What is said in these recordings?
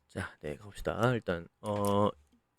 자, 네, 가봅시다. 일단,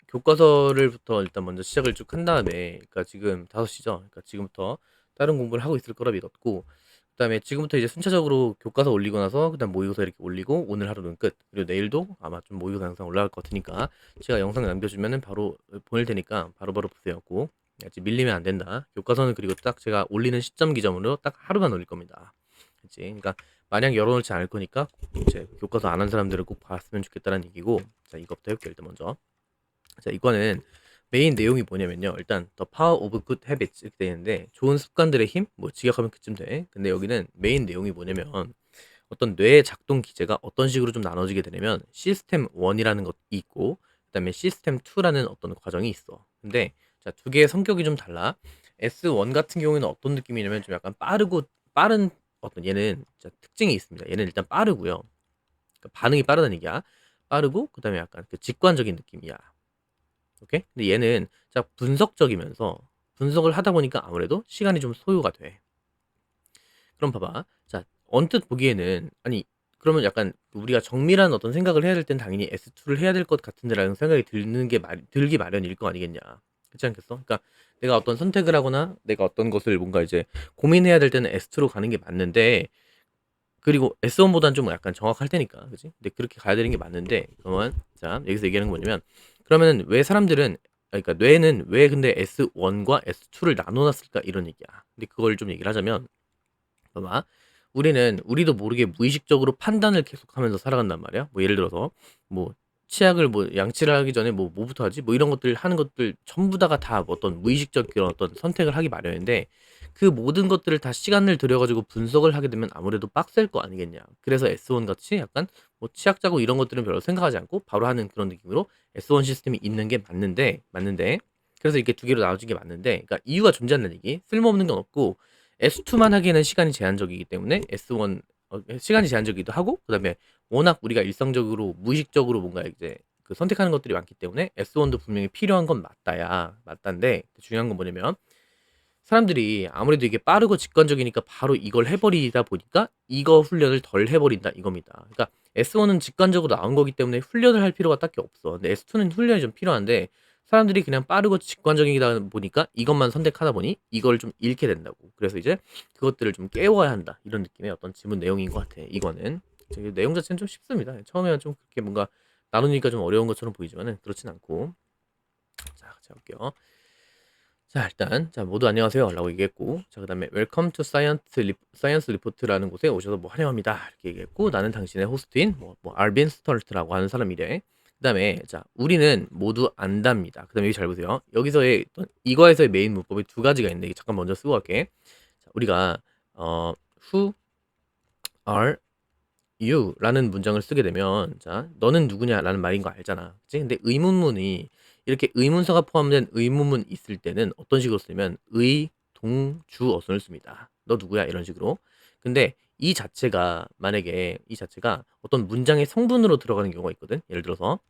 교과서를부터 일단 먼저 시작을 쭉 한 다음에, 그러니까 지금 5시죠? 그러니까 지금부터 다른 공부를 하고 있을 거라 믿었고, 그 다음에 지금부터 이제 순차적으로 교과서 올리고 나서, 그 다음 모의고사 이렇게 올리고, 오늘 하루는 끝. 그리고 내일도 아마 좀 모의고사 영상 올라갈 것 같으니까, 제가 영상 남겨주면은 바로 보낼 테니까 바로바로 보세요. 꼭. 아직 밀리면 안 된다. 교과서는 그리고 딱 제가 올리는 시점 기점으로 딱 하루만 올릴 겁니다. 그치? 그러니까, 마냥 열어놓지 않을 거니까 이제 교과서 안 한 사람들은 꼭 봤으면 좋겠다는 얘기고, 자, 이거부터 해볼게요. 일단 먼저, 자, 이거는 메인 내용이 뭐냐면요, 일단 The Power of Good Habits 이렇게 되는데, 좋은 습관들의 힘, 뭐 직역하면 그쯤 돼. 근데 여기는 메인 내용이 뭐냐면, 어떤 뇌의 작동 기제가 어떤 식으로 좀 나눠지게 되냐면, 시스템 1이라는 것이 있고, 그다음에 시스템 2라는 어떤 과정이 있어. 근데 자, 두 개의 성격이 좀 달라. S1 같은 경우에는 어떤 느낌이냐면 좀 약간 빠른, 어떤 얘는 진짜 특징이 있습니다. 얘는 일단 빠르고요. 그러니까 반응이 빠르다는 얘기야. 빠르고, 그다음에 약간 그 직관적인 느낌이야. 오케이? 근데 얘는 자, 분석적이면서 분석을 하다 보니까 아무래도 시간이 좀 소요가 돼. 그럼 봐봐. 자, 언뜻 보기에는, 아니, 그러면 약간 우리가 정밀한 어떤 생각을 해야 될 땐 당연히 S2를 해야 될 것 같은데라는 생각이 들기 마련일 거 아니겠냐. 그렇지 않겠어? 그러니까 내가 어떤 선택을 하거나 내가 어떤 것을 뭔가 이제 고민해야 될 때는 S2로 가는 게 맞는데, 그리고 S1보다는 좀 약간 정확할 테니까, 그지? 근데 그렇게 가야 되는 게 맞는데, 그러면 자, 여기서 얘기하는 건 뭐냐면, 그러면은 왜 사람들은, 그러니까 뇌는 왜 근데 S1과 S2를 나눠놨을까, 이런 얘기야. 근데 그걸 좀 얘기를 하자면, 봐봐, 우리도 모르게 무의식적으로 판단을 계속하면서 살아간단 말이야. 뭐 예를 들어서 뭐 치약을 뭐 양치를 하기 전에 뭐부터 하지? 뭐 이런 것들 하는 것들 전부 다가 다 어떤 무의식적 그런 어떤 선택을 하기 마련인데, 그 모든 것들을 다 시간을 들여가지고 분석을 하게 되면 아무래도 빡셀 거 아니겠냐. 그래서 S1 같이 약간 뭐 치약 짜고 이런 것들은 별로 생각하지 않고 바로 하는 그런 느낌으로 S1 시스템이 있는 게 맞는데, 그래서 이렇게 두 개로 나눠진 게 맞는데, 그러니까 이유가 존재한다는 얘기. 쓸모없는 건 없고, S2만 하기에는 시간이 제한적이기 때문에 S1, 시간이 제한적이기도 하고, 그다음에 워낙 우리가 일상적으로 무의식적으로 뭔가 이제 그 선택하는 것들이 많기 때문에 S1도 분명히 필요한 건 맞다인데, 중요한 건 뭐냐면, 사람들이 아무래도 이게 빠르고 직관적이니까 바로 이걸 해버리다 보니까 이거 훈련을 덜 해버린다 이겁니다. 그러니까 S1은 직관적으로 나온 거기 때문에 훈련을 할 필요가 딱히 없어. 근데 S2는 훈련이 좀 필요한데, 사람들이 그냥 빠르고 직관적이다 보니까 이것만 선택하다 보니 이걸 좀 잃게 된다고. 그래서 이제 그것들을 좀 깨워야 한다, 이런 느낌의 어떤 지문 내용인 것 같아. 이거는 내용 자체는 좀 쉽습니다. 처음에는 좀 그렇게 뭔가 나누니까 좀 어려운 것처럼 보이지만은 그렇진 않고. 자, 같이 할게요. 자, 일단 자, 모두 안녕하세요 라고 얘기했고, 자, 그 다음에 웰컴 투 사이언스 리포트라는 곳에 오셔서 뭐 환영합니다 이렇게 얘기했고, 나는 당신의 호스트인 알빈 스털트라고 하는 사람이래. 그 다음에 자, 우리는 모두 안답니다. 그 다음에 여기 잘 보세요. 여기서의 이거에서의 메인 문법이 두 가지가 있는데, 잠깐 먼저 쓰고 갈게. 자, 우리가 who are you 라는 문장을 쓰게 되면, 자, 너는 누구냐 라는 말인 거 알잖아, 그치? 근데 의문문이 이렇게 의문사가 포함된 의문문 있을 때는 어떤 식으로 쓰면 의, 동, 주, 어순을 씁니다. 너 누구야 이런 식으로. 근데 만약에 이 자체가 어떤 문장의 성분으로 들어가는 경우가 있거든. 예를 들어서,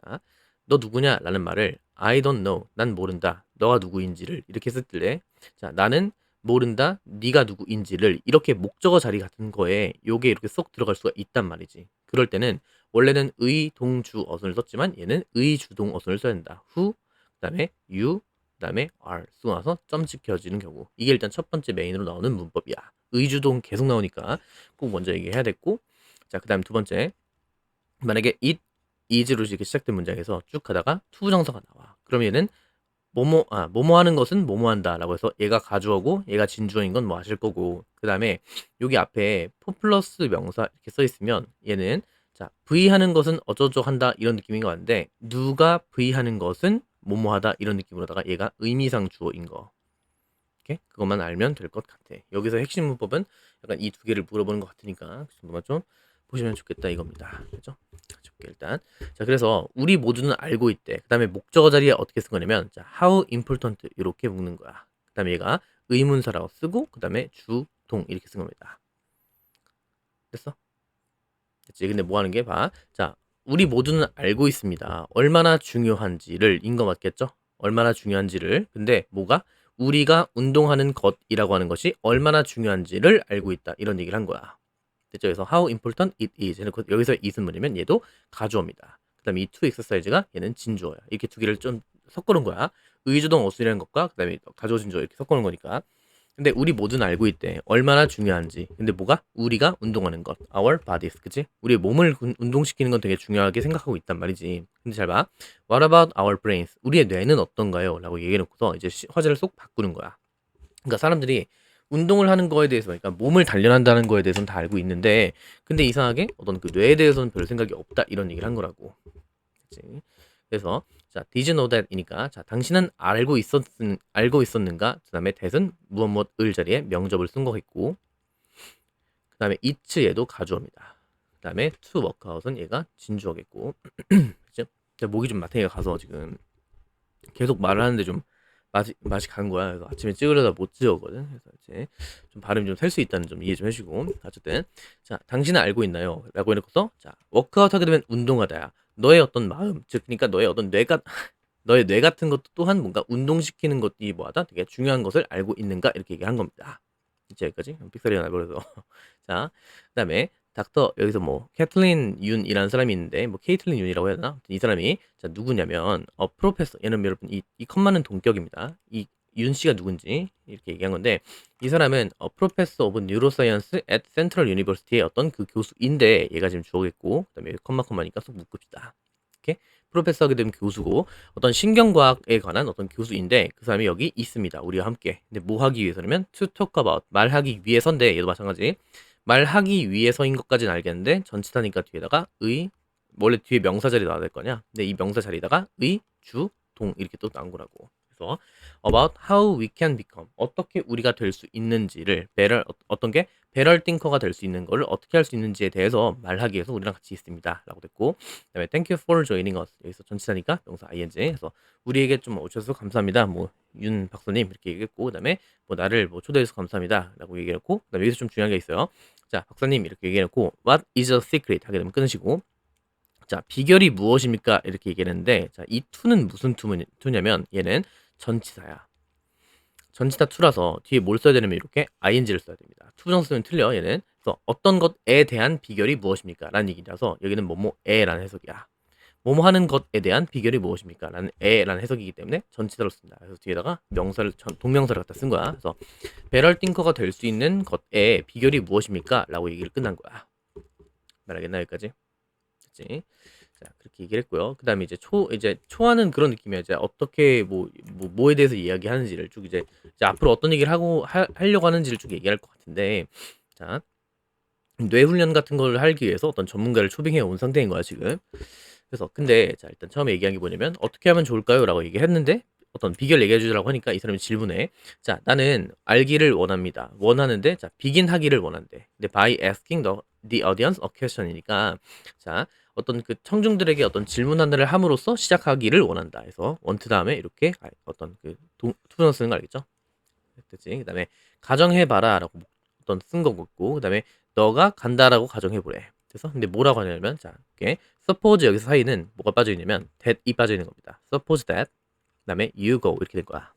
자, 너 누구냐 라는 말을 I don't know, 난 모른다, 너가 누구인지를 이렇게 쓸 때, 자, 나는 모른다, 네가 누구인지를 이렇게 목적어 자리 같은 거에 요게 이렇게 쏙 들어갈 수가 있단 말이지. 그럴 때는 원래는 의, 동, 주, 어순을 썼지만 얘는 의, 주, 동, 어순을 써야 된다. who, 그다음에 you, 그다음에 are 쓰고 나서 점 찍혀지는 경우. 이게 일단 첫 번째 메인으로 나오는 문법이야. 의, 주, 동 계속 나오니까 꼭 먼저 얘기해야 됐고, 자, 그다음 두 번째, 만약에 it is로 이렇게 시작된 문장에서 쭉 가다가 to 정사가 나와. 그럼 얘는 뭐뭐 하는 것은 뭐뭐 한다라고 해서 얘가 가주어고 얘가 진주어인 건 뭐 아실 거고, 그 다음에 여기 앞에 포 플러스 명사 이렇게 써 있으면 얘는 자, V 하는 것은 어쩌고 한다 이런 느낌인 것 같은데, 누가 V 하는 것은 뭐뭐 하다 이런 느낌으로다가 얘가 의미상 주어인 거. 오케이? 그것만 알면 될 것 같아. 여기서 핵심 문법은 약간 이 두 개를 물어보는 것 같으니까 그 정도만 좀 보시면 좋겠다 이겁니다. 그죠? 자, 볼게 일단. 자, 그래서 우리 모두는 알고 있대. 그 다음에 목적어 자리에 어떻게 쓴 거냐면, 자, how important 이렇게 묶는 거야. 그 다음에 얘가 의문사라고 쓰고, 그 다음에 주, 동 이렇게 쓴 겁니다. 됐어? 됐지? 근데 뭐 하는 게 봐. 자, 우리 모두는 알고 있습니다. 얼마나 중요한지를 인 거 맞겠죠? 얼마나 중요한지를. 근데 뭐가? 우리가 운동하는 것이라고 하는 것이 얼마나 중요한지를 알고 있다, 이런 얘기를 한 거야. 됐죠? 그래서 how important it is. 여기서 it은 뭐냐면 얘도 가주어입니다. 그 다음에 이 to exercise가 얘는 진주어야. 이렇게 두 개를 좀 섞어놓은 거야. 의주동 어순이라는 것과 그 다음에 가주어 진주어 이렇게 섞어놓은 거니까. 근데 우리 모두는 알고 있대. 얼마나 중요한지. 근데 뭐가? 우리가 운동하는 것. Our bodies. 그치? 우리 몸을 운동시키는 건 되게 중요하게 생각하고 있단 말이지. 근데 잘 봐. What about our brains? 우리의 뇌는 어떤가요? 라고 얘기해놓고서 이제 화제를 쏙 바꾸는 거야. 그러니까 사람들이 운동을 하는 거에 대해서, 그러니까 몸을 단련한다는 거에 대해서는 다 알고 있는데, 근데 이상하게 어떤 그 뇌에 대해서는 별 생각이 없다. 이런 얘기를 한 거라고. 그치? 그래서 자, did you know that이니까 자, 당신은 알고 있었는가? 그다음에 that은 무엇을 자리에 명접을 쓴 거겠고, 그다음에 it 얘도 가주어입니다. 그다음에 to work out은 얘가 진주어겠고, 그죠? 목이 좀 마탱이가 가서 지금 계속 말을 하는데 좀 맛이 간 거야. 그래서 아침에 찍으려다 못 찍었거든. 그래서 이제 좀 발음이 좀 셀 수 있다는 좀 이해 좀 해주고. 어쨌든 자, 당신은 알고 있나요? 라고 해놓고서 자, 워크아웃 하게 되면 운동하다야. 너의 어떤 마음, 즉 그러니까 너의 어떤 뇌가 너의 뇌 같은 것도 또한 뭔가 운동시키는 것이 뭐하다? 되게 중요한 것을 알고 있는가? 이렇게 얘기한 겁니다. 이제 여기까지 삑사리가 나버려서 자, 그다음에 닥터 여기서 뭐 캐틀린 윤이라는 사람이 있는데 뭐 케이틀린 윤이라고 해야 되나? 이 사람이 자 누구냐면 프로페서 얘는 여러분 이 컴마는 동격입니다. 이 윤 씨가 누군지 이렇게 얘기한 건데 이 사람은 프로페서 오브 뉴로사이언스 앳 센트럴 유니버시티의 어떤 그 교수인데 얘가 지금 주어겠고 그다음에 컴마니까 쏙 묶읍시다. 이렇게 프로페서 하게 되면 교수고 어떤 신경과학에 관한 어떤 교수인데 그 사람이 여기 있습니다. 우리와 함께. 근데 뭐 하기 위해서냐면 to talk about 말하기 위해서인데 얘도 마찬가지. 말하기 위해서인 것까지는 알겠는데 전치사니까 뒤에다가 원래 뒤에 명사 자리 나와야 될 거냐? 근데 이 명사 자리에다가 주, 동 이렇게 또 나온 거라고. 그래서 about how we can become 어떻게 우리가 될 수 있는지를 어떤 게 배럴 띵커가 될 수 있는 거를 어떻게 할 수 있는지에 대해서 말하기 위해서 우리랑 같이 있습니다. 라고 됐고 그다음에 thank you for joining us 여기서 전치사니까 명사 ing 그래서 우리에게 좀 오셔서 감사합니다. 뭐 윤 박사님 이렇게 얘기했고 그다음에 뭐 나를 뭐 초대해서 감사합니다. 라고 얘기했고 그다음에 여기서 좀 중요한 게 있어요. 자 박사님 이렇게 얘기해놓고 what is a secret 하게 되면 끊으시고 자 비결이 무엇입니까? 이렇게 얘기했는데 자이 to는 무슨 to냐면 얘는 전치사야. 전치사 to라서 뒤에 뭘 써야 되냐면 이렇게 ing를 써야 됩니다. 투부정 쓰면 틀려 얘는. 그래서 어떤 것에 대한 비결이 무엇입니까? 라는 얘기라서 여기는 뭐뭐에라는 해석이야. 뭐뭐 하는 것에 대한 비결이 무엇입니까? 라는 에라는 해석이기 때문에 전치사로 쓴다. 그래서 뒤에다가 동명사를 갖다 쓴 거야. 그래서 배럴 띵커가 될 수 있는 것의 비결이 무엇입니까? 라고 얘기를 끝난 거야. 말하겠나 여기까지? 됐지? 자, 그렇게 얘기를 했고요. 그 다음에 이제 초하는 그런 느낌이야. 이제 어떻게 뭐에 대해서 이야기하는지를 쭉 이제 앞으로 어떤 얘기를 하려고 하는지를 쭉 얘기할 것 같은데, 자, 뇌훈련 같은 걸 하기 위해서 어떤 전문가를 초빙해 온 상태인 거야, 지금. 그래서, 근데, 자, 일단 처음에 얘기한 게 뭐냐면, 어떻게 하면 좋을까요? 라고 얘기했는데, 어떤 비결 얘기해 주라고 하니까 이 사람이 질문해. 자, 나는 알기를 원합니다. 원하는데, 자, begin 하기를 원한대. 근데 by asking the audience a question이니까, 자, 어떤 그 청중들에게 어떤 질문 하나를 함으로써 시작하기를 원한다. 해서 원트 다음에 이렇게 어떤 그 투부정 쓰는 거 알겠죠? 됐지? 그다음에 가정해봐라라고 어떤 쓴 거 같고, 그다음에 너가 간다라고 가정해보래. 그래서 근데 뭐라고 하냐면 자, 이렇게 suppose 여기서 사이는 뭐가 빠져 있냐면 that이 빠져 있는 겁니다. suppose that 그다음에 you go 이렇게 된 거야.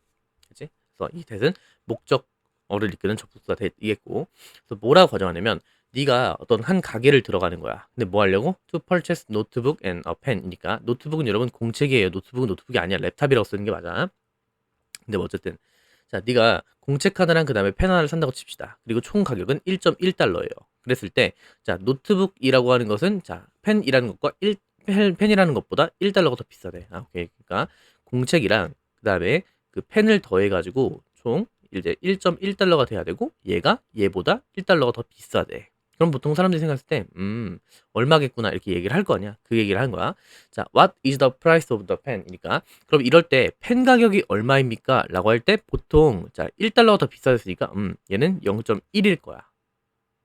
그렇지? 그래서 이 that은 목적어를 이끄는 접속사 that이겠고, 그래서 뭐라고 가정하냐면 네가 어떤 한 가게를 들어가는 거야. 근데 뭐 하려고? To purchase notebook and a pen이니까 노트북은 여러분 공책이에요. 노트북은 노트북이 아니야. 랩탑이라고 쓰는 게 맞아. 근데 뭐 어쨌든 자, 네가 공책 하나랑 그다음에 펜 하나를 산다고 칩시다. 그리고 총 가격은 1.1달러예요. 그랬을 때 자, 노트북이라고 하는 것은 자, 펜이라는 것과 펜이라는 것보다 1달러가 더 비싸대. 아, 오케이. 그러니까 공책이랑 그다음에 그 펜을 더해 가지고 총 이제 1.1달러가 돼야 되고 얘보다 1달러가 더 비싸대. 그럼 보통 사람들이 생각했을 때 얼마겠구나 이렇게 얘기를 할 거 아니야. 그 얘기를 한 거야. 자, what is the price of the pen이니까 그럼 이럴 때 펜 가격이 얼마입니까? 라고 할 때 보통 자 1달러가 더 비싸졌으니까 얘는 0.1일 거야.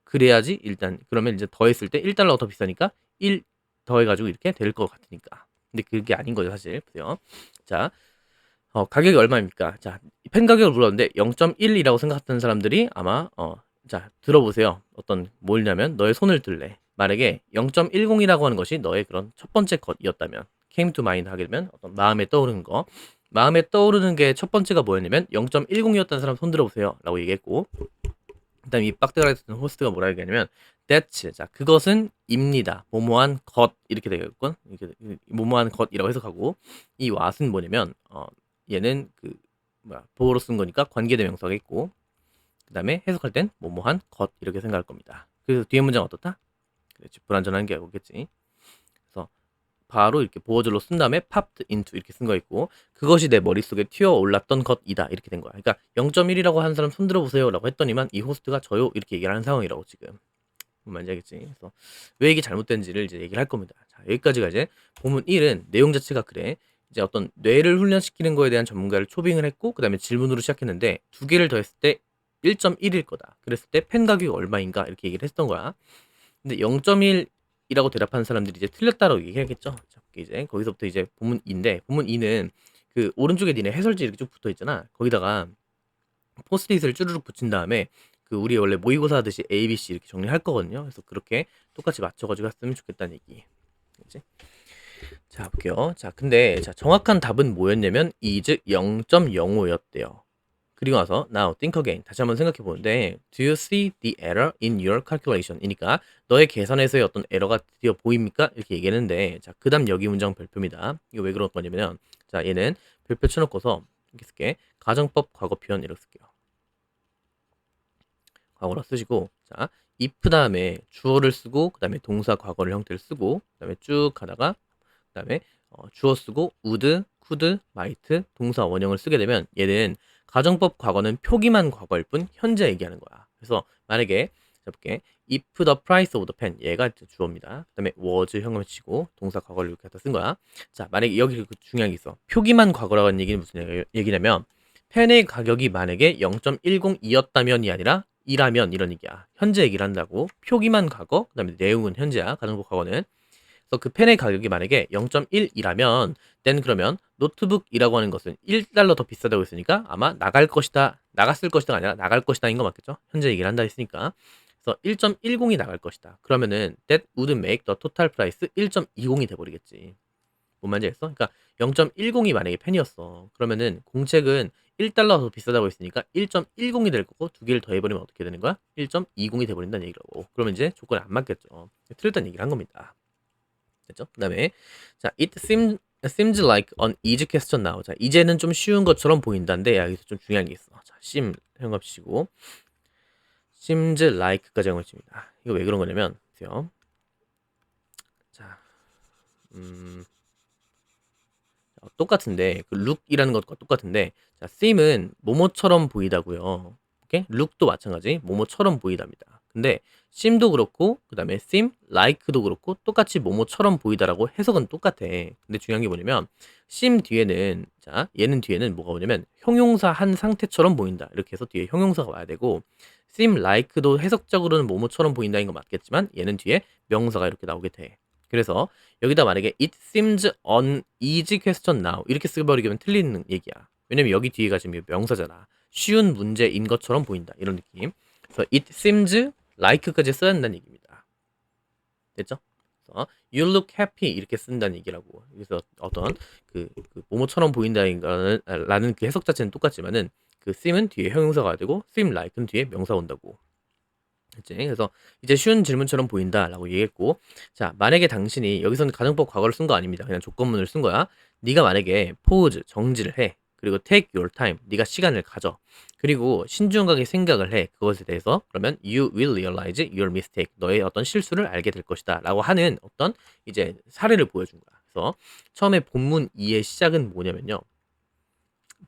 그래야지 일단 그러면 이제 더했을 때 1달러가 더 비싸니까 1 더해가지고 이렇게 될 것 같으니까. 근데 그게 아닌 거죠 사실. 보세요. 자, 가격이 얼마입니까? 자, 펜 가격을 물었는데 0.1이라고 생각했던 사람들이 아마 자, 들어보세요. 어떤 뭐냐면 너의 손을 들래. 만약에 0.10이라고 하는 것이 너의 그런 첫 번째 것이었다면 came to mind 하게 되면 어떤 마음에 떠오르는 거. 마음에 떠오르는 게 첫 번째가 뭐였냐면 0.10이었다는 사람 손 들어보세요. 라고 얘기했고 그다음 이 빡대가리 쓰는 호스트가 뭐라 얘기하냐면 that's 자 그것은 입니다. 뭐뭐한 것 이렇게 되겠군. 이렇게 뭐뭐한 것이라고 해석하고 이 what은 뭐냐면 얘는 그 뭐야 보호로 쓴 거니까 관계대명사가 있고 그다음에 해석할 땐 뭐뭐한 것 이렇게 생각할 겁니다. 그래서 뒤에 문장 어떻다? 그렇지 불완전한 게 오겠지. 그래서 바로 이렇게 보어절로 쓴 다음에 popped into 이렇게 쓴 거 있고 그것이 내 머릿속에 튀어 올랐던 것이다 이렇게 된 거야. 그러니까 0.1이라고 하는 사람 손 들어보세요라고 했더니만 이 호스트가 저요 이렇게 얘기를 하는 상황이라고 지금. 뭔 말인지 알겠지? 그래서 왜 이게 잘못된지를 이제 얘기를 할 겁니다. 자, 여기까지가 이제 본문 1은 내용 자체가 그래. 이제 어떤 뇌를 훈련시키는 거에 대한 전문가를 초빙을 했고 그다음에 질문으로 시작했는데 두 개를 더했을 때 1.1일 거다. 그랬을 때 펜 가격이 얼마인가 이렇게 얘기를 했던 거야. 근데 0.1이라고 대답하는 사람들이 이제 틀렸다라고 얘기해야겠죠. 자, 이제 거기서부터 이제 본문 2인데 본문 2는 그 오른쪽에 니네 해설지 이렇게 쭉 붙어 있잖아. 거기다가 포스트잇을 쭈르륵 붙인 다음에 그 우리 원래 모의고사 하듯이 A, B, C 이렇게 정리할 거거든요. 그래서 그렇게 똑같이 맞춰가지고 했으면 좋겠다는 얘기. 그치? 자, 볼게요. 자, 근데 자 정확한 답은 뭐였냐면 is 0.05였대요. 그리고 나서 now think again 다시 한번 생각해 보는데 do you see the error in your calculation? 이니까 너의 계산에서의 어떤 에러가 드디어 보입니까? 이렇게 얘기했는데 자 그 다음 여기 문장 별표입니다. 이거 왜 그런 거냐면 자 얘는 별표 쳐놓고서 이렇게 쓸게 가정법 과거 표현 이렇게 쓸게요. 과거로 쓰시고 자 if 다음에 주어를 쓰고 그 다음에 동사 과거를 형태를 쓰고 그 다음에 쭉 가다가 그 다음에 주어 쓰고 would, could, might 동사 원형을 쓰게 되면 얘는 가정법 과거는 표기만 과거일 뿐 현재 얘기하는 거야. 그래서 만약에 잡을게 if the price of the pen 얘가 주어입니다. 그 다음에 was 현금을 치고 동사 과거를 이렇게 갖다 쓴 거야. 자 만약에 여기 그 중요한 게 있어. 표기만 과거라고 하는 얘기는 무슨 얘기냐면 펜의 가격이 만약에 0.102였다면이 아니라 이라면 이런 얘기야. 현재 얘기를 한다고. 표기만 과거, 그다음에 내용은 현재야. 가정법 과거는. 그래서 그 펜의 가격이 만약에 0.1이라면 then 그러면 노트북이라고 하는 것은 1달러 더 비싸다고 했으니까 아마 나갈 것이다. 나갔을 것이다가 아니라 나갈 것이다인 거 맞겠죠? 현재 얘기를 한다 했으니까. 그래서 1.10이 나갈 것이다. 그러면은 that would make the total price 1.20이 돼 버리겠지. 뭔 말인지 알겠어? 그러니까 0.10이 만약에 펜이었어. 그러면은 공책은 1달러 더 비싸다고 했으니까 1.10이 될 거고 두 개를 더해버리면 어떻게 되는 거야? 1.20이 돼버린다는 얘기라고. 그러면 이제 조건이 안 맞겠죠. 틀렸다는 얘기를 한 겁니다. 됐죠? 그 다음에 자, seems like an easy question now. 자, 이제는 좀 쉬운 것처럼 보인다는데 여기서 좀 중요한 게 있어. 자, sim 현갑시고 seems like까지 현갑입니다. 이거 왜 그런 거냐면 보세요. 자, 똑같은데 그 룩이라는 것과 똑같은데 자, seem은 뭐뭐처럼 보이다고요. 오케이? 룩도 마찬가지 뭐뭐처럼 보이답니다. 근데 seem도 그렇고 그 다음에 seem, like도 그렇고 똑같이 뭐뭐처럼 보이다라고 해석은 똑같아. 근데 중요한 게 뭐냐면 seem 뒤에는 자 얘는 뒤에는 뭐가 오냐면 형용사 한 상태처럼 보인다. 이렇게 해서 뒤에 형용사가 와야 되고 seem like도 해석적으로는 뭐뭐처럼 보인다인 거 맞겠지만 얘는 뒤에 명사가 이렇게 나오게 돼. 그래서 여기다 만약에 it seems an easy question now 이렇게 써버리면 틀리는 얘기야. 왜냐면 여기 뒤에가 지금 명사잖아. 쉬운 문제인 것처럼 보인다. 이런 느낌. 그래서 it seems like까지 써야 한다는 얘기입니다. 됐죠? 그래서 you look happy 이렇게 쓴다는 얘기라고. 그래서 어떤 그 뭐뭐처럼 보인다라는 그 해석 자체는 똑같지만은 그 seem은 뒤에 형용사가 되고 seem like는 뒤에 명사 온다고. 그치? 그래서 이제 쉬운 질문처럼 보인다라고 얘기했고 자 만약에 당신이 여기서는 가정법 과거를 쓴 거 아닙니다. 그냥 조건문을 쓴 거야. 네가 만약에 pause 정지를 해. 그리고 take your time 네가 시간을 가져. 그리고 신중하게 생각을 해. 그것에 대해서 그러면 you will realize your mistake 너의 어떤 실수를 알게 될 것이다 라고 하는 어떤 이제 사례를 보여준 거야. 그래서 처음에 본문 2의 시작은 뭐냐면요.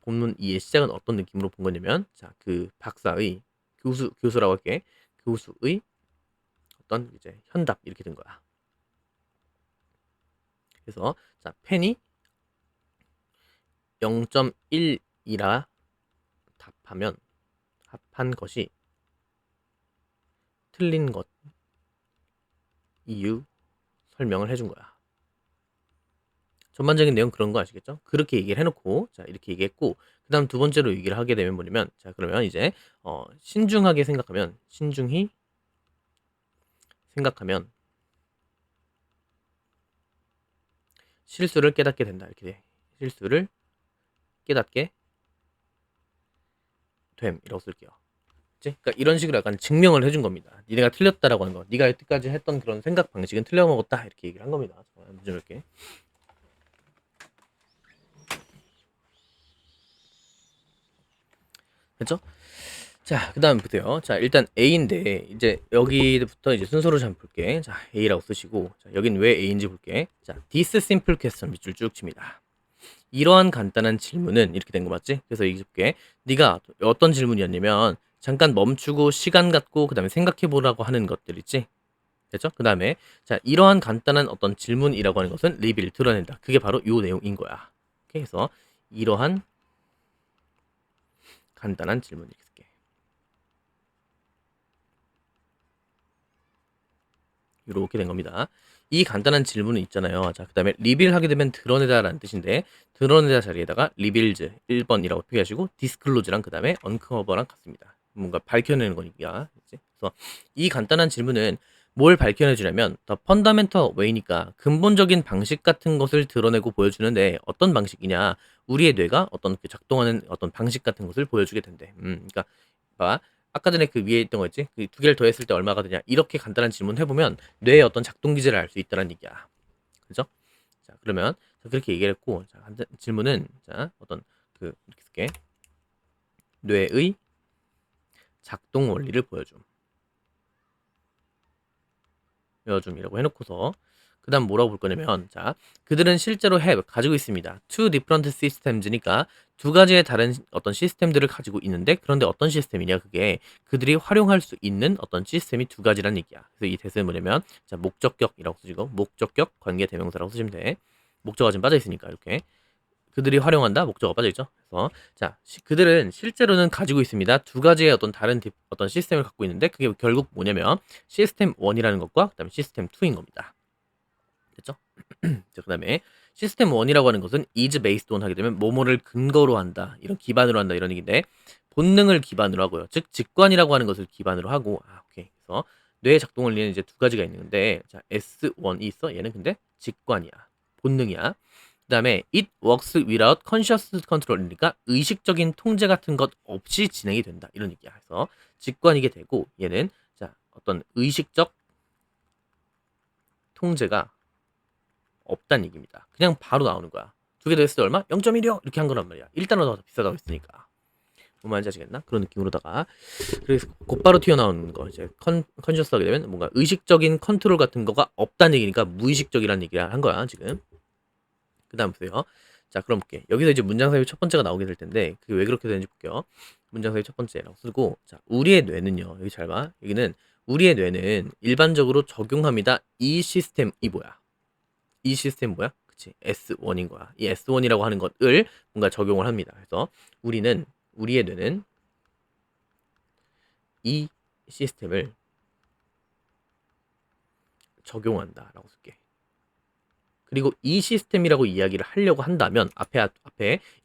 본문 2의 시작은 어떤 느낌으로 본 거냐면 자 그 박사의 교수라고 할게. 교수의 어떤 이제 현답 이렇게 된 거야. 그래서 자 펜이 0.1이라 답하면 합한 것이 틀린 것 이유 설명을 해준 거야. 전반적인 내용 그런 거 아시겠죠? 그렇게 얘기를 해놓고 자 이렇게 얘기했고 그 다음 두 번째로 얘기를 하게 되면 뭐냐면 자 그러면 이제 신중하게 생각하면 신중히 생각하면 실수를 깨닫게 된다 이렇게 돼. 실수를 깨닫게 됨이라고 쓸게요. 그치? 그러니까 이런 식으로 약간 증명을 해준 겁니다. 니네가 틀렸다라고 하는 거. 네가 여태까지 했던 그런 생각 방식은 틀려먹었다. 이렇게 얘기를 한 겁니다. 문제 몇개. 그렇죠? 자, 그 다음 보세요. 자, 일단 A인데, 이제 여기부터 이제 순서로 좀 볼게. 자, A라고 쓰시고, 자, 여긴 왜 A인지 볼게. 자, this simple question 밑줄 쭉 칩니다. 이러한 간단한 질문은 이렇게 된 거 맞지? 그래서 얘기해 줄게. 네가 어떤 질문이었냐면, 잠깐 멈추고 시간 갖고 그 다음에 생각해 보라고 하는 것들 있지? 됐죠? 그 다음에, 자, 이러한 간단한 어떤 질문이라고 하는 것은 리뷰를 드러낸다. 그게 바로 요 내용인 거야. 그래서 이러한 간단한 질문 이렇게 쓸게. 이렇게 된 겁니다. 이 간단한 질문은 있잖아요. 자, 그 다음에 리빌 하게 되면 드러내다라는 뜻인데 드러내다 자리에다가 리빌즈 1번이라고 표기하시고 디스클로즈랑 그 다음에 언커버랑 같습니다. 뭔가 밝혀내는 거니까. 그래서 이 간단한 질문은 뭘 밝혀내 주냐면 더 펀더멘털 웨이니까 근본적인 방식 같은 것을 드러내고 보여주는데 어떤 방식이냐? 우리의 뇌가 어떤 작동하는 어떤 방식 같은 것을 보여주게 된대. 그러니까 봐. 아까 전에 그 위에 있던 거 있지? 그 두 개를 더했을 때 얼마가 되냐? 이렇게 간단한 질문 해보면 뇌의 어떤 작동 기제를 알 수 있다는 얘기야. 그죠? 자, 그러면 자, 그렇게 얘기를 했고, 자, 질문은 자, 어떤 그 이렇게 쓸게. 뇌의 작동 원리를 보여줌이라고 해놓고서 그다음 뭐라고 볼 거냐면 자 그들은 실제로 가지고 있습니다. Two different systems니까 두 가지의 다른 어떤 시스템들을 가지고 있는데 그런데 어떤 시스템이냐 그게 그들이 활용할 수 있는 어떤 시스템이 두 가지란 얘기야. 그래서 이 대세는 뭐냐면 자 목적격이라고 쓰시고 목적격 관계 대명사라고 쓰시면 돼. 목적어가 지금 빠져 있으니까 이렇게 그들이 활용한다 목적어가 빠져 있죠. 그래서 자 그들은 실제로는 가지고 있습니다. 두 가지의 어떤 다른 어떤 시스템을 갖고 있는데 그게 결국 뭐냐면 시스템 1이라는 것과 그다음에 시스템 2인 겁니다. 됐죠? 자, 그다음에 시스템 1이라고 하는 것은 is based on 하게 되면 뭐뭐를 근거로 한다. 이런 기반으로 한다 이런 얘기인데 본능을 기반으로 하고요. 즉 직관이라고 하는 것을 기반으로 하고 오케이. 그래서 뇌의 작동 원리는 이제 두 가지가 있는데 자, S1이 있어. 얘는 근데 직관이야. 본능이야. 그다음에 it works without conscious control이니까 의식적인 통제 같은 것 없이 진행이 된다. 이런 얘기야. 그래서 직관이게 되고 얘는 자, 어떤 의식적 통제가 없다는 얘기입니다. 그냥 바로 나오는 거야. 두 개 더했을 때 얼마? 0.1이요. 이렇게 한 거란 말이야. 1단어가 더 비싸다고 했으니까. 뭔 말인지 아시겠나? 그런 느낌으로다가 그래서 곧바로 튀어나오는 거 이제 컨셔스 하게 되면 뭔가 의식적인 컨트롤 같은 거가 없다는 얘기니까 무의식적이라는 얘기를 한 거야 지금. 그 다음 보세요. 자 그럼 볼게. 여기서 이제 문장 사유 첫 번째가 나오게 될 텐데 그게 왜 그렇게 되는지 볼게요. 문장 사유 첫 번째라고 쓰고 자 우리의 뇌는요. 여기 잘 봐. 여기는 우리의 뇌는 일반적으로 적용합니다. 이 시스템이 뭐야? 이 시스템 뭐야? 그치 S1인 거야. 이 S1이라고 하는 것을 뭔가 적용을 합니다. 그래서 우리의 뇌는 이 시스템을 적용한다라고 쓸게. 그리고 이 시스템이라고 이야기를 하려고 한다면 앞에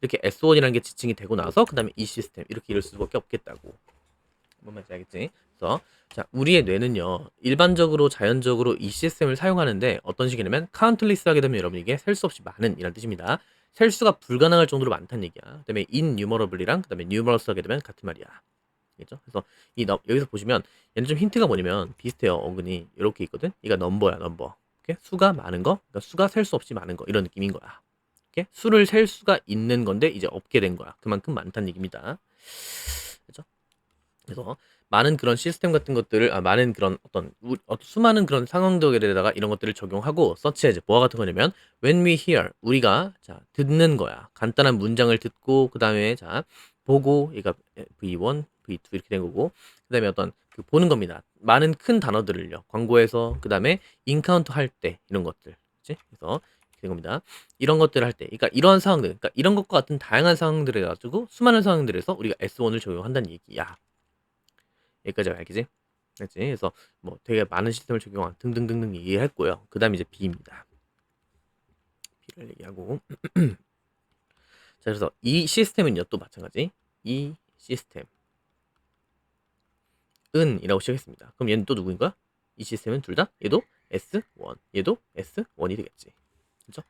이렇게 S1이라는 게 지칭이 되고 나서 그 다음에 이 시스템 이렇게 이럴 수밖에 없겠다고. 뭔 말인지 알겠지? 그래서 자 우리의 뇌는요 일반적으로 자연적으로 이 시스템을 사용하는데 어떤 식이냐면 카운틀리스 하게 되면 여러분 이게 셀 수 없이 많은 이란 뜻입니다. 셀 수가 불가능할 정도로 많다는 얘기야. 그다음에 innumerable이랑 그다음에 numerous 하게 되면 같은 말이야. 알겠죠? 그래서 여기서 보시면 얘는 좀 힌트가 뭐냐면 비슷해요. 어근이 이렇게 있거든. 이가 넘버야 넘버. 이렇게 수가 많은 거, 그러니까 수가 셀 수 없이 많은 거 이런 느낌인 거야. 이렇게 수를 셀 수가 있는 건데 이제 없게 된 거야. 그만큼 많다는 얘기입니다. 그렇죠? 그래서 많은 그런 시스템 같은 것들을 많은 그런 수많은 그런 상황들에다가 이런 것들을 적용하고 서치에 이제 뭐가 같은 거냐면 when we hear 우리가 자 듣는 거야. 간단한 문장을 듣고 그 다음에 자 보고 얘가 V1, V2 이렇게 된 거고 그 다음에 어떤 그 보는 겁니다. 많은 큰 단어들을요. 광고에서 그 다음에 인카운트 할 때 이런 것들, 그치? 그래서 이렇게 된 겁니다. 이런 것들을 할 때, 그러니까 이런 상황들, 그러니까 이런 것과 같은 다양한 상황들에 가지고 수많은 상황들에서 우리가 S1을 적용한다는 얘기야. 여기까지 알겠지? 알지? 그래서 뭐 되게 많은 시스템을 적용한 등등등등 얘기했고요. 그 다음에 이제 B입니다. B를 얘기하고 자 그래서 이 시스템은요 또 마찬가지 이 시스템은 이라고 시작했습니다. 그럼 얘는 또 누구인 거야? 이 시스템은 둘 다 얘도 S1 얘도 S1이 되겠지. 그죠?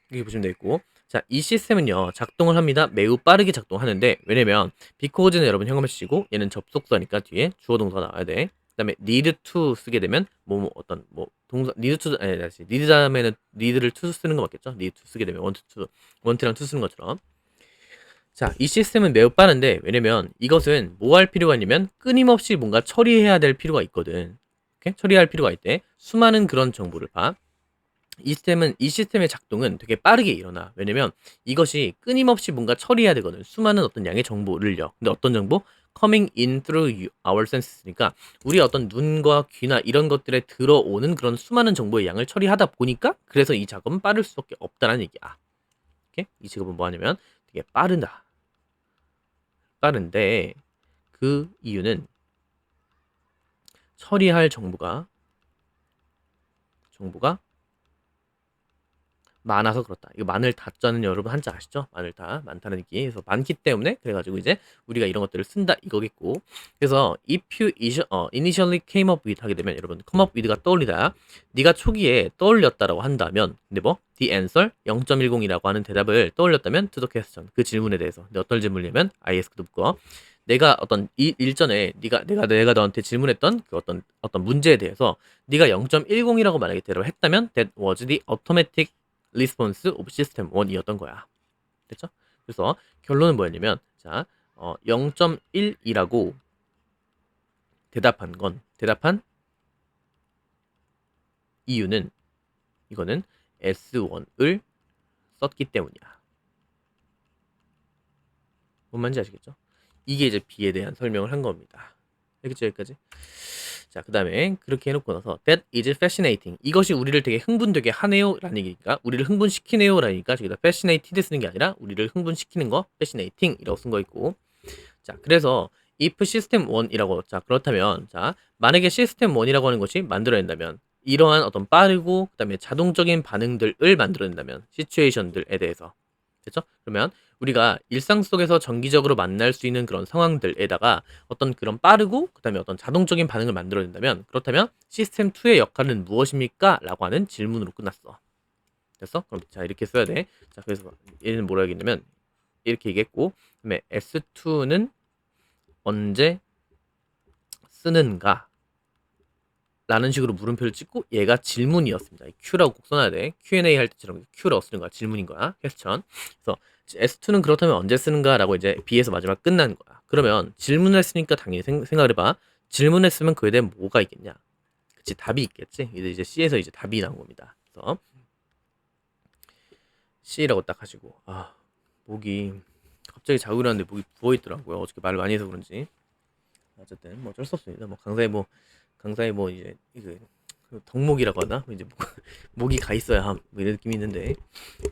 이렇게 보시면 되겠고 자, 이 시스템은요, 작동을 합니다. 매우 빠르게 작동하는데, 왜냐면, 비코즈는 여러분 현금하시고, 얘는 접속사니까 뒤에 주어 동사가 나와야 돼. 그 다음에 need to 쓰게 되면, 어떤, 동사, need to, 아니, 다시, need 다음에는 need를 to 쓰는 거 맞겠죠? need to 쓰게 되면, want랑 to 쓰는 것처럼. 자, 이 시스템은 매우 빠른데, 왜냐면, 이것은 뭐 할 필요가 있냐면, 끊임없이 뭔가 처리해야 될 필요가 있거든. 오케이? 처리할 필요가 있대. 수많은 그런 정보를 봐. 이 시스템의 작동은 되게 빠르게 일어나. 왜냐면 이것이 끊임없이 뭔가 처리해야 되거든. 수많은 어떤 양의 정보를요. 근데 어떤 정보? coming in through our senses니까 우리 어떤 눈과 귀나 이런 것들에 들어오는 그런 수많은 정보의 양을 처리하다 보니까 그래서 이 작업은 빠를 수밖에 없다는 얘기야. 오케이? 이 작업은 뭐 하냐면 되게 빠르다. 빠른데 그 이유는 처리할 정보가 많아서 그렇다. 이거 마늘 다자는 여러분 한자 아시죠? 마늘 다 많다는 얘기. 그래서 많기 때문에 그래가지고 이제 우리가 이런 것들을 쓴다 이거겠고. 그래서 if you initially came up with 하게 되면 여러분 come up with가 떠올리다. 네가 초기에 떠올렸다라고 한다면 근데 뭐 the answer 0.10이라고 하는 대답을 떠올렸다면 to the question 그 질문에 대해서. 근데 어떤 질문이냐면 I ask도 붙고 내가 어떤 이 일전에 내가 너한테 질문했던 그 어떤 문제에 대해서 네가 0.10이라고 만약에 대답을 했다면 that was the automatic 리스폰스 오브 시스템 1이었던 거야. 됐죠? 그래서 결론은 뭐였냐면 자, 0.1이라고 대답한 이유는 이거는 S1을 썼기 때문이야. 뭔 말인지 아시겠죠? 이게 이제 B에 대한 설명을 한 겁니다. 알겠죠? 여기까지? 자, 그 다음에 그렇게 해놓고 나서 That is fascinating. 이것이 우리를 되게 흥분되게 하네요 라는 얘기니까 우리를 흥분시키네요 라니까 저기다 fascinated 쓰는 게 아니라 우리를 흥분시키는 거 fascinating 이라고 쓴 거 있고 자, 그래서 if system 1이라고 자, 그렇다면 자, 만약에 시스템 1이라고 하는 것이 만들어낸다면 이러한 어떤 빠르고 그다음에 자동적인 반응들을 만들어낸다면 시츄에이션들에 대해서 됐죠? 그러면 우리가 일상 속에서 정기적으로 만날 수 있는 그런 상황들에다가 어떤 그런 빠르고 그다음에 어떤 자동적인 반응을 만들어낸다면 그렇다면 시스템 2의 역할은 무엇입니까? 라고 하는 질문으로 끝났어. 됐어? 그럼 자 이렇게 써야 돼. 자 그래서 얘는 뭐라 하겠냐면 이렇게 얘기했고 그다음에 S2는 언제 쓰는가? 라는 식으로 물음표를 찍고 얘가 질문이었습니다. Q라고 꼭 써놔야 돼. Q&A 할 때처럼 Q라고 쓰는 거야. 질문인 거야. 퀘스천. 그래서 S2는 그렇다면 언제 쓰는가? 라고 이제 B에서 마지막 끝난 거야. 그러면 질문을 했으니까 당연히 생각을 해봐. 질문했으면 그에 대해 뭐가 있겠냐? 그치, 답이 있겠지? 이제 C에서 이제 답이 나온 겁니다. 그래서 C라고 딱 하시고, 목이, 갑자기 자고 일어났는데 목이 부어있더라고요. 어저께 말을 많이 해서 그런지. 어쨌든 뭐 어쩔 수 없습니다. 강사의 뭐 이제 그 덕목이라고 하나 이제 목이 가 있어야 함 뭐 이런 느낌이 있는데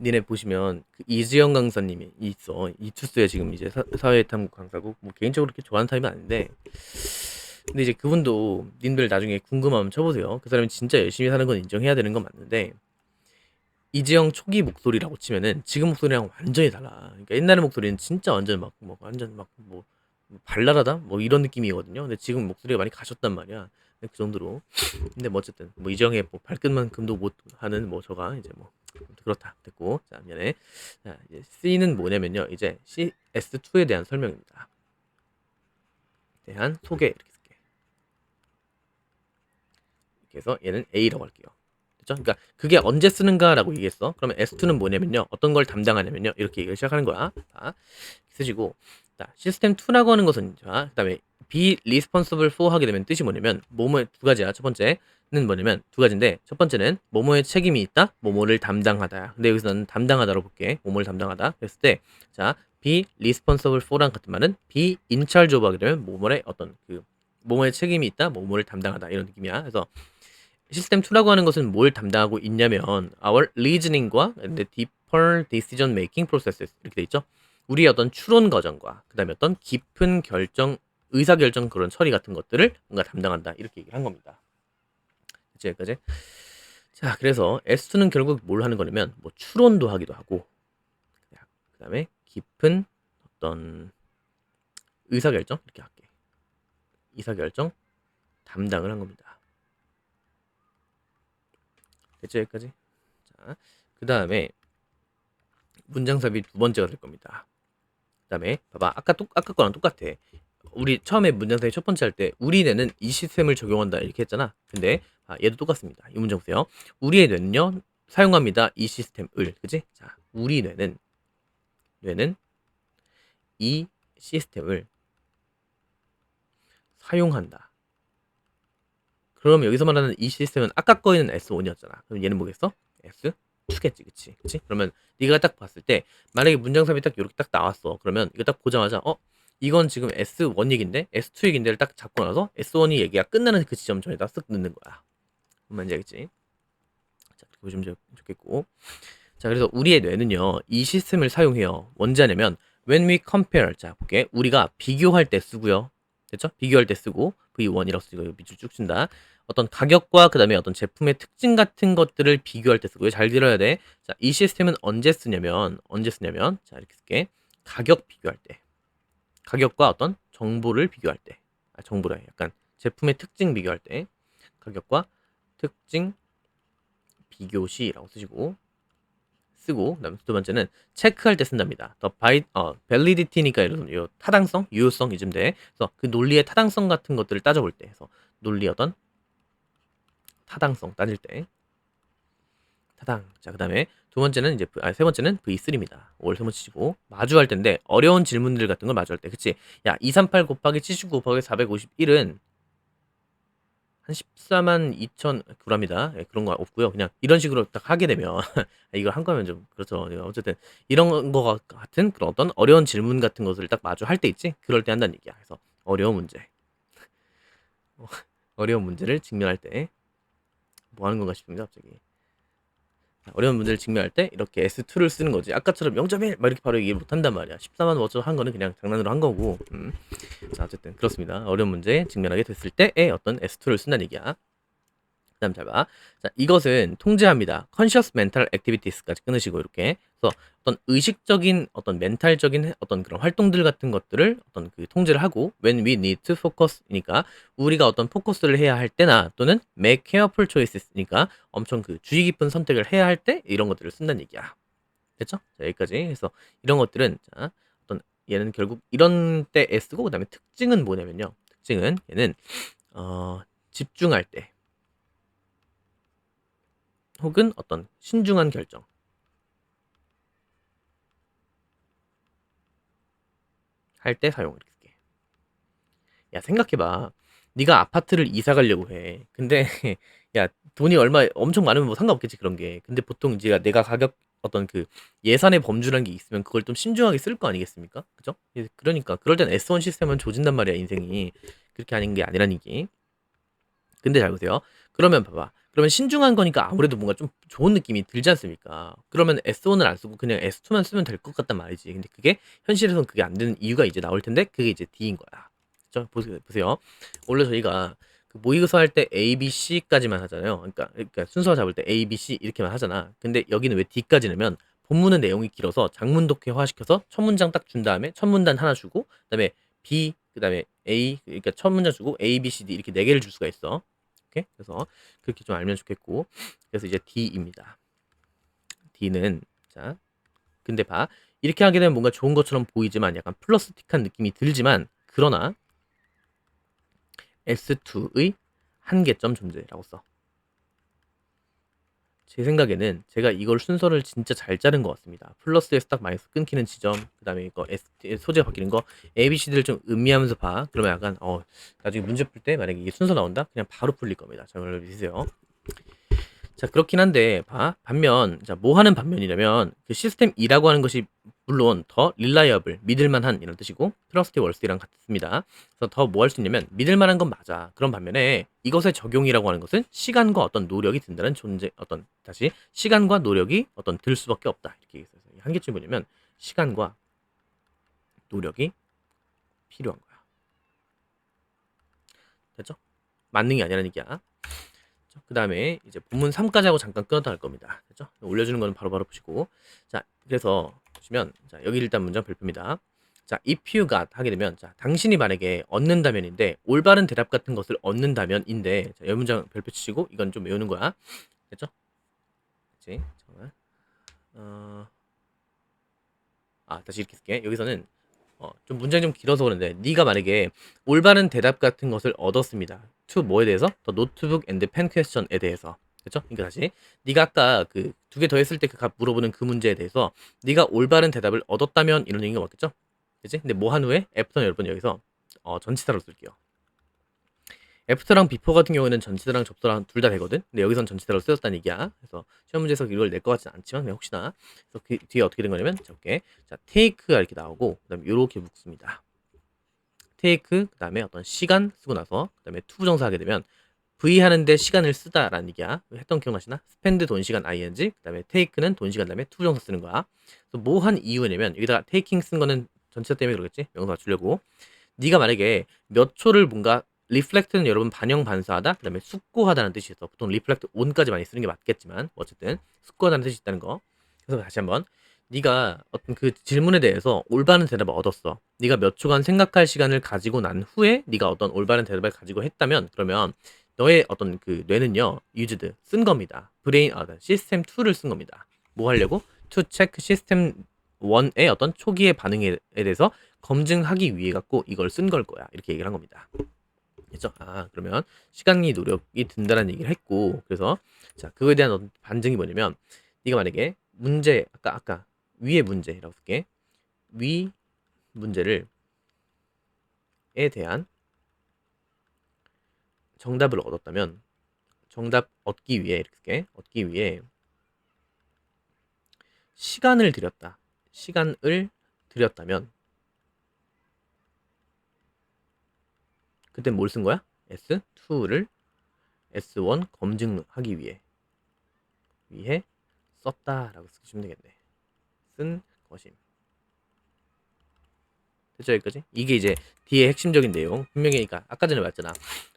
니네 보시면 그 이지영 강사님이 있어 이투스에 지금 이제 사회탐구 강사고 뭐 개인적으로 그렇게 좋아하는 타입은 아닌데 근데 이제 그분도 님들 나중에 궁금하면 쳐보세요. 그 사람이 진짜 열심히 사는 건 인정해야 되는 건 맞는데 이지영 초기 목소리라고 치면은 지금 목소리랑 완전히 달라. 그러니까 옛날의 목소리는 진짜 완전 완전 발랄하다 뭐 이런 느낌이거든요. 근데 지금 목소리가 많이 가셨단 말이야. 그 정도로. 근데 뭐 어쨌든 뭐 이정의 뭐 발끝만큼도 못 하는 뭐 저가 이제 뭐 그렇다 됐고 자 미안해. 자 이제 C는 뭐냐면요 이제 CS2에 대한 설명입니다. 대한 소개 이렇게 쓸게. 이렇게 해서 얘는 A라고 할게요. 됐죠? 그러니까 그게 언제 쓰는가라고 얘기했어. 그러면 S2는 뭐냐면요 어떤 걸 담당하냐면요 이렇게 얘기를 시작하는 거야. 자 쓰시고 자, 시스템 2라고 하는 것은 자, 그다음에 be responsible for 하게 되면 뜻이 뭐냐면 뭐뭐 두 가지야. 첫 번째는 뭐냐면 두 가지인데 첫 번째는 뭐뭐의 책임이 있다. 뭐뭐를 담당하다. 근데 여기서는 담당하다로 볼게. 뭐뭐를 담당하다. 그랬을 때 자, be responsible for랑 같은 말은 be in charge of 하게 되면 뭐뭐의 어떤 그 뭐뭐의 책임이 있다. 뭐뭐를 담당하다. 이런 느낌이야. 그래서 시스템 2라고 하는 것은 뭘 담당하고 있냐면 our reasoning과 the deeper decision making processes 이렇게 돼 있죠. 우리의 어떤 추론 과정과 그다음에 어떤 깊은 의사 결정 그런 처리 같은 것들을 뭔가 담당한다 이렇게 얘기를 한 겁니다. 그치, 여기까지. 자, 그래서 S2는 결국 뭘 하는 거냐면 뭐 추론도 하기도 하고 그다음에 깊은 어떤 의사 결정 이렇게 할게. 의사 결정 담당을 한 겁니다. 됐죠, 여기까지. 자, 그 다음에 문장삽이 두 번째가 될 겁니다. 그다음에 봐봐. 아까 거랑 똑같아. 우리 처음에 문장삽이 첫 번째 할 때 우리 뇌는 이 시스템을 적용한다 이렇게 했잖아. 근데 얘도 똑같습니다. 이 문장 보세요. 우리의 뇌는요 사용합니다. 이 시스템을. 그지? 자, 우리 뇌는 이 시스템을 사용한다. 그럼 여기서 말하는 이 시스템은 아까 거에는 S1이었잖아. 그럼 얘는 뭐겠어? S2겠지, 그치? 그러면 네가 딱 봤을 때 만약에 문장삽이 딱 이렇게 딱 나왔어. 그러면 이거 딱 보자마자 이건 지금 S1 얘긴데 S2 얘긴데를 딱 잡고 나서 S1이 얘기가 끝나는 그 지점 전에다 쓱 넣는 거야. 뭔지 알겠지? 자, 그렇게 보시면 좋겠고. 자, 그래서 우리의 뇌는요 이 시스템을 사용해요. 언제 하냐면 when we compare. 자, 볼게. 우리가 비교할 때 쓰고요. 됐죠? 비교할 때 쓰고 V1이라고 쓰고 밑줄 쭉 쓴다. 어떤 가격과 그 다음에 어떤 제품의 특징 같은 것들을 비교할 때 쓰고요. 잘 들어야 돼. 자, 이 시스템은 언제 쓰냐면 자, 이렇게 쓸게. 가격 비교할 때. 가격과 어떤 정보를 비교할 때. 정보래. 약간 제품의 특징 비교할 때. 가격과 특징 비교시라고 쓰고 그다음에 두 번째는 체크할 때 쓴답니다. validity니까 이런 타당성, 유효성 이쯤 돼. 그래서 그 논리의 타당성 같은 것들을 따져볼 때, 그래서 논리 어떤 타당성 따질 때 타당. 자, 그다음에 세 번째는 V3입니다. 5월 세 번째시고 마주할 때인데 어려운 질문들 같은 걸 마주할 때, 그치? 야, 238 곱하기 79 곱하기 451은 한 14만 2천 구랍니다. 예, 그런 거 없고요. 그냥 이런 식으로 딱 하게 되면 이걸 한 거면 좀 그렇죠. 어쨌든 이런 거 같은 그런 어떤 어려운 질문 같은 것을 딱 마주할 때 있지. 그럴 때 한다는 얘기야. 그래서 어려운 문제, 어려운 문제를 직면할 때 뭐 하는 건가 싶습니다. 갑자기 어려운 문제를 직면할 때 이렇게 S2를 쓰는 거지. 아까처럼 0.1 막 이렇게 바로 얘기 못 한단 말이야. 14만 뭐 어쩌고 한 거는 그냥 장난으로 한 거고. 자, 어쨌든 그렇습니다. 어려운 문제 직면하게 됐을 때의 어떤 S2를 쓴다는 얘기야. 그다음 잘 봐. 자, 이것은 통제합니다. Conscious Mental Activities까지 끊으시고 이렇게. 그래서 어떤 의식적인 어떤 멘탈적인 어떤 그런 활동들 같은 것들을 어떤 그 통제를 하고 when we need to focus이니까 우리가 어떤 포커스를 해야 할 때나 또는 make careful choices니까 엄청 그 주의 깊은 선택을 해야 할 때 이런 것들을 쓴다는 얘기야. 됐죠? 자, 여기까지 해서 이런 것들은 자, 어떤 얘는 결국 이런 때에 쓰고 그다음에 특징은 뭐냐면요. 특징은 얘는 집중할 때 혹은 어떤 신중한 결정 할 때 사용을 할게. 야, 생각해봐. 네가 아파트를 이사 가려고 해. 근데 야, 돈이 얼마 엄청 많으면 뭐 상관없겠지 그런 게. 근데 보통 이제 내가 가격 어떤 그 예산의 범주라는 게 있으면 그걸 좀 신중하게 쓸 거 아니겠습니까? 그죠? 그러니까 그럴 땐 S1 시스템은 조진단 말이야 인생이. 그렇게 하는 게 아니라는 얘기. 근데 잘 보세요. 그러면 봐봐. 그러면 신중한 거니까 아무래도 뭔가 좀 좋은 느낌이 들지 않습니까? 그러면 S1을 안 쓰고 그냥 S2만 쓰면 될 것 같단 말이지. 근데 그게 현실에서는 그게 안 되는 이유가 이제 나올 텐데 그게 이제 D인 거야. 그죠? 보세요. 원래 저희가 그 모의고사 할 때 A, B, C까지만 하잖아요. 그러니까 순서 잡을 때 A, B, C 이렇게만 하잖아. 근데 여기는 왜 D까지 넣으면 본문은 내용이 길어서 장문 독해화시켜서 첫 문장 딱 준 다음에 첫 문단 하나 주고 그다음에 B 그다음에 A 그러니까 첫 문장 주고 A, B, C, D 이렇게 네 개를 줄 수가 있어. 오케이? 그래서 그렇게 좀 알면 좋겠고 그래서 이제 D입니다. D는 자 근데 봐 이렇게 하게 되면 뭔가 좋은 것처럼 보이지만 약간 플러스틱한 느낌이 들지만 그러나 S2의 한계점 존재라고 써. 제 생각에는 제가 이걸 순서를 진짜 잘 자른 것 같습니다. 플러스에서 딱 마이너스 끊기는 지점, 그 다음에 이거 소재 바뀌는 거, ABCD를 좀 음미하면서 봐. 그러면 약간, 나중에 문제 풀 때 만약에 이게 순서 나온다? 그냥 바로 풀릴 겁니다. 잘 믿으세요. 자, 그렇긴 한데, 반면, 자, 뭐 하는 반면이냐면, 그 시스템 2라고 하는 것이 물론 더 reliable, 믿을만한 이런 뜻이고, trustworthy랑 같습니다. 그래서 더 뭐 할 수 있냐면, 믿을만한 건 맞아. 그런 반면에 이것의 적용이라고 하는 것은 시간과 어떤 노력이 든다는 다시, 시간과 노력이 어떤 들 수밖에 없다. 이렇게 얘기했어요. 한계점이 뭐냐면, 시간과 노력이 필요한 거야. 됐죠? 만능이 아니라는 얘기야. 그 다음에 이제 본문 3까지 하고 잠깐 끊었다 할 겁니다. 됐죠? 올려주는 거는 바로바로 보시고. 자, 그래서 보시면, 자, 여기 일단 문장 별표입니다. 자, if you got 하게 되면, 자, 당신이 만약에 얻는다면인데, 올바른 대답 같은 것을 얻는다면인데, 자, 이 문장 별표 치시고, 이건 좀 외우는 거야. 됐죠? 그치? 잠깐만. 다시 이렇게 쓸게. 여기서는 좀 문장이 좀 길어서 그런데 네가 만약에 올바른 대답 같은 것을 얻었습니다. to 뭐에 대해서? The notebook and pen question에 대해서. 그렇죠? 그러니까 다시 네가 아까 그 두 개 더 했을 때 그 값 물어보는 그 문제에 대해서 네가 올바른 대답을 얻었다면 이런 얘기가 맞겠죠? 그치? 근데 뭐 한 후에 after는 여러분 여기서 전치사로 쓸게요. 애프터랑 비포 같은 경우에는 전치사랑 접수랑 둘 다 되거든. 근데 여기선 전치사로 쓰였다는 얘기야. 그래서 시험 문제에서 이걸 낼 것 같진 않지만 그냥 혹시나. 그래서 그 뒤에 어떻게 된 거냐면 적게 자 take가 이렇게 나오고 그다음에 이렇게 묶습니다. take 그다음에 어떤 시간 쓰고 나서 그다음에 to 부정사 하게 되면 V 하는데 시간을 쓰다라는 얘기야. 했던 기억나시나? spend 돈 시간 ing 그다음에 take는 돈 시간 다음에 to 부정사 쓰는 거야. 그래서 뭐 한 이유냐면 여기다가 taking 쓴 거는 전치사 때문에 그러겠지. 명사 맞추려고. 네가 만약에 몇 초를 뭔가 리플렉트는 여러분 반영 반사하다 그다음에 숙고하다는 뜻이 있어. 보통 리플렉트 온까지 많이 쓰는 게 맞겠지만 어쨌든 숙고하다는 뜻이 있다는 거. 그래서 다시 한번 네가 어떤 그 질문에 대해서 올바른 대답을 얻었어. 네가 몇 초간 생각할 시간을 가지고 난 후에 네가 어떤 올바른 대답을 가지고 했다면 그러면 너의 어떤 그 뇌는요 used 쓴 겁니다. 시스템 2를 쓴 겁니다. 뭐 하려고? to check 시스템 1의 어떤 초기의 반응에 대해서 검증하기 위해 갖고 이걸 쓴 걸 거야. 이렇게 얘기를 한 겁니다. 그죠? 그러면 시간이 노력이 든다는 얘기를 했고, 그래서 자 그거에 대한 어떤 반증이 뭐냐면 네가 만약에 문제 아까 위의 문제라고 쓸게. 위 문제를 에 대한 정답을 얻었다면 정답 얻기 위해 이렇게 쓸게. 얻기 위해 시간을 들였다. 시간을 들였다면 그때 뭘 쓴 거야? S2를 S1 검증하기 위해 썼다라고 쓰시면 되겠네. 쓴 것임. 됐죠 여기까지? 이게 이제 뒤에 핵심적인 내용. 분명히 그러니까 아까 전에 말했잖아.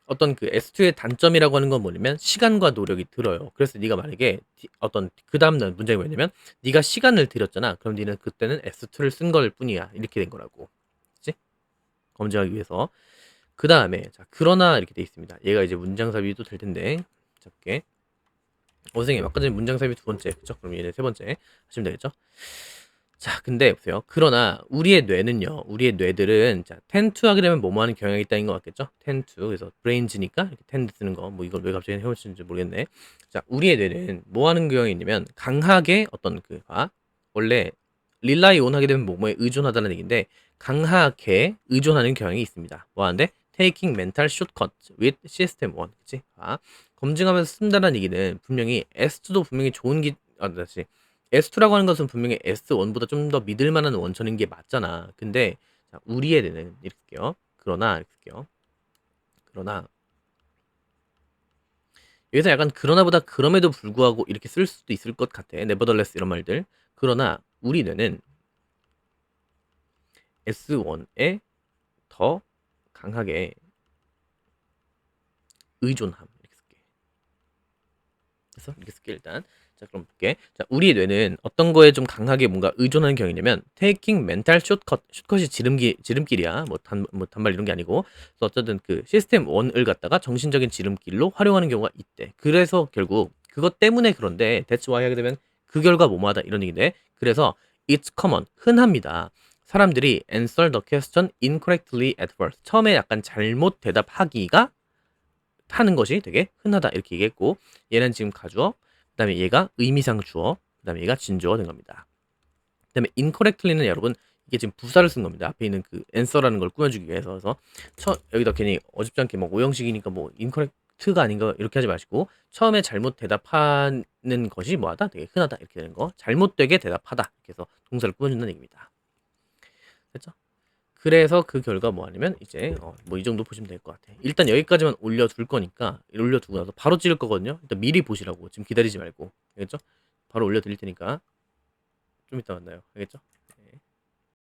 어떤 그 S2의 단점이라고 하는 건 뭐냐면 시간과 노력이 들어요. 그래서 네가 만약에 어떤 그 다음 문장이 뭐냐면 네가 시간을 들였잖아. 그럼 네는 그때는 S2를 쓴 걸 뿐이야. 이렇게 된 거라고. 그치? 검증하기 위해서. 그 다음에 자 그러나 이렇게 돼 있습니다. 얘가 이제 문장 삽입도 될 텐데 잡게. 선생님 아까 전에 문장 삽입 두 번째 그쵸? 그럼 얘는 세 번째 하시면 되겠죠? 자 근데 보세요. 그러나 우리의 뇌는요. 우리의 뇌들은 자 tend to 하게 되면 뭐뭐 하는 경향이 있다는 거 같겠죠? tend to 그래서 brains니까 이렇게 tend 쓰는 거 뭐 이걸 왜 갑자기 해오시는지 모르겠네. 자 우리의 뇌는 뭐 하는 경향이 있냐면 강하게 어떤 원래 rely on 하게 되면 뭐뭐에 의존하다는 얘기인데 강하게 의존하는 경향이 있습니다. 뭐 하는데 taking mental shortcuts with system 1 그치? 검증하면서 쓴다는 얘기는 분명히 S2도 분명히 좋은 다시 S2라고 하는 것은 분명히 S1보다 좀 더 믿을 만한 원천인 게 맞잖아. 근데 자, 우리의 뇌는 이렇게 쓸게요. 이렇게 쓸게요. 그러나 여기서 약간 그러나보다 그럼에도 불구하고 이렇게 쓸 수도 있을 것 같아. nevertheless 이런 말들. 그러나 우리 뇌는 S1에 더 강하게 의존함. 이렇게 쓸게. 그래서 이렇게 쓸게 일단. 자 그럼 볼게. 자 우리의 뇌는 어떤 거에 좀 강하게 뭔가 의존하는 경향이냐면 taking mental shortcut. 숏컷이 지름길이야. 뭐 단말 이런 게 아니고. 그래서 어쨌든 그 시스템 1을 갖다가 정신적인 지름길로 활용하는 경우가 있대. 그래서 결국 그것 때문에 그런데 that's why 하게 되면 그 결과 뭐뭐하다 이런 얘기인데 그래서 it's common 흔합니다. 사람들이 answer the question incorrectly at first. 처음에 약간 잘못 대답하기가 하는 것이 되게 흔하다 이렇게 얘기했고 얘는 지금 가주어 그 다음에 얘가 의미상 주어 그 다음에 얘가 진주어 된 겁니다. 그 다음에 incorrectly는 여러분 이게 지금 부사를 쓴 겁니다. 앞에 있는 그 answer라는 걸 꾸며주기 위해서 그래서 여기다 괜히 어줍지 않게 뭐 오형식이니까 뭐 incorrect가 아닌가 이렇게 하지 마시고 처음에 잘못 대답하는 것이 뭐하다 되게 흔하다 이렇게 되는 거 잘못되게 대답하다 이렇게 해서 동사를 꾸며준다는 얘기입니다. 됐죠? 그래서 그 결과 뭐 하냐면 이제 뭐 이 정도 보시면 될 것 같아. 일단 여기까지만 올려둘 거니까 올려두고 나서 바로 찍을 거거든요. 일단 미리 보시라고 지금 기다리지 말고 알겠죠? 바로 올려드릴 테니까 좀 이따 만나요. 알겠죠?